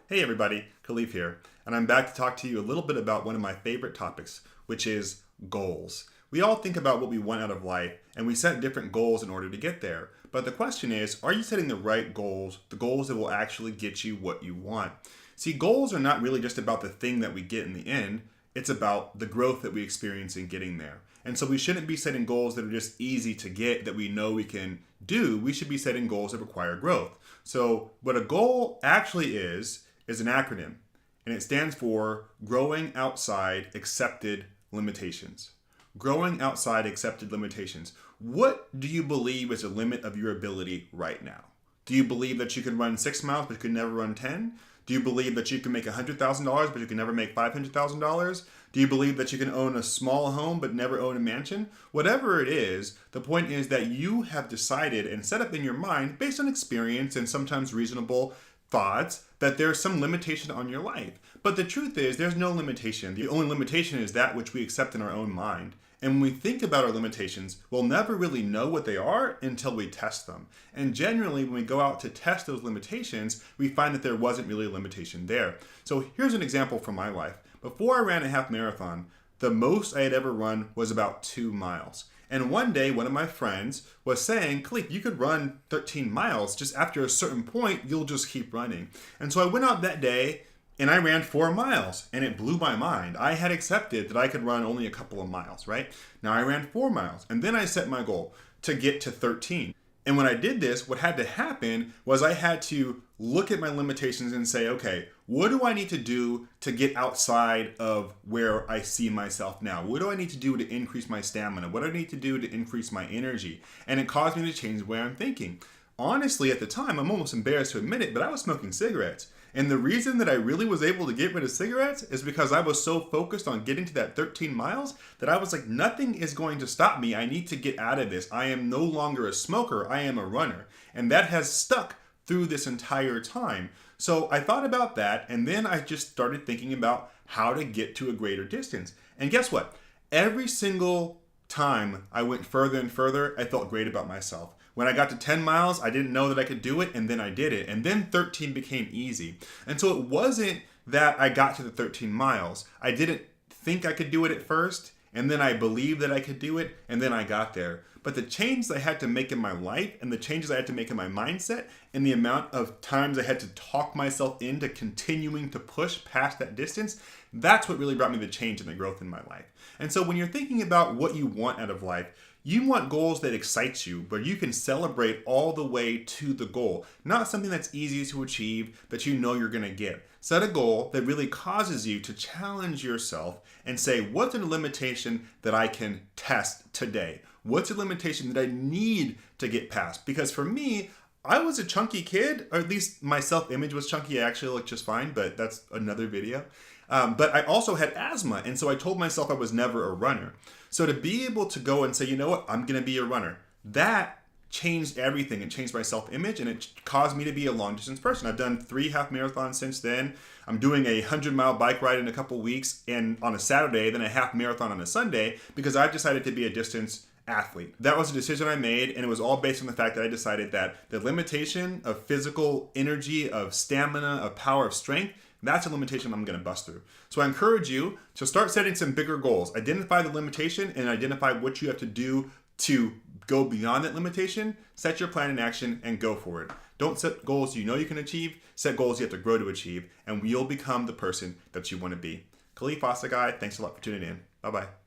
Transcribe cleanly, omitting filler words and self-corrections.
Hey everybody, Khalif here, and I'm back to talk to you a little bit about one of my favorite topics, which is goals. We all think about what we want out of life, and we set different goals in order to get there. But the question is, are you setting the right goals, the goals that will actually get you what you want? See, goals are not really just about the thing that we get in the end, it's about the growth that we experience in getting there. And so we shouldn't be setting goals that are just easy to get, that we know we can do. We should be setting goals that require growth. So what a goal actually is an acronym, and it stands for Growing Outside Accepted Limitations. Growing outside accepted limitations. What do you believe is the limit of your ability right now? Do you believe that you can run 6 miles but you can never run 10? Do you believe that you can make $100,000 but you can never make $500,000? Do you believe that you can own a small home but never own a mansion? Whatever it is, the point is that you have decided and set up in your mind, based on experience and sometimes reasonable thoughts, that there's some limitation on your life. But the truth is, there's no limitation. The only limitation is that which we accept in our own mind. And when we think about our limitations, we'll never really know what they are until we test them. And generally, when we go out to test those limitations, we find that there wasn't really a limitation there. So here's an example from my life. Before I ran a half marathon, the most I had ever run was about 2 miles. And one day, one of my friends was saying, Khalif, you could run 13 miles. Just after a certain point, you'll just keep running. And so I went out that day and I ran 4 miles, and it blew my mind. I had accepted that I could run only a couple of miles, right? Now I ran 4 miles, and then I set my goal to get to 13. And when I did this, what had to happen was I had to look at my limitations and say, okay, what do I need to do to get outside of where I see myself now? What do I need to do to increase my stamina? What do I need to do to increase my energy? And it caused me to change the way I'm thinking. Honestly, at the time, I'm almost embarrassed to admit it, but I was smoking cigarettes. And the reason that I really was able to get rid of cigarettes is because I was so focused on getting to that 13 miles that I was like, nothing is going to stop me. I need to get out of this. I am no longer a smoker. I am a runner. And that has stuck through this entire time. So I thought about that, and then I just started thinking about how to get to a greater distance. And guess what? Every single time I went further and further, I felt great about myself. When I got to 10 miles, I didn't know that I could do it, and then I did it. And then 13 became easy. And so it wasn't that I got to the 13 miles. I didn't think I could do it at first, and then I believed that I could do it, and then I got there. But the changes I had to make in my life, and the changes I had to make in my mindset, and the amount of times I had to talk myself into continuing to push past that distance, that's what really brought me the change and the growth in my life. And so when you're thinking about what you want out of life, you want goals that excite you, but you can celebrate all the way to the goal. Not something that's easy to achieve that you know you're going to get. Set a goal that really causes you to challenge yourself and say, what's a limitation that I can test today? What's a limitation that I need to get past? Because for me, I was a chunky kid, or at least my self-image was chunky. I actually looked just fine, but that's another video. But I also had asthma, and so I told myself I was never a runner. So to be able to go and say, you know what, I'm going to be a runner, that changed everything. It changed my self-image, and it caused me to be a long-distance person. I've done 3 half marathons since then. I'm doing a 100-mile bike ride in a couple weeks, and on a Saturday, then a half marathon on a Sunday, because I've decided to be a distance athlete. That was a decision I made, and it was all based on the fact that I decided that the limitation of physical energy, of stamina, of power, of strength, that's a limitation I'm going to bust through. So I encourage you to start setting some bigger goals. Identify the limitation and identify what you have to do to go beyond that limitation. Set your plan in action and go for it. Don't set goals you know you can achieve. Set goals you have to grow to achieve, and you'll become the person that you want to be. Khalif Guy, thanks a lot for tuning in. Bye-bye.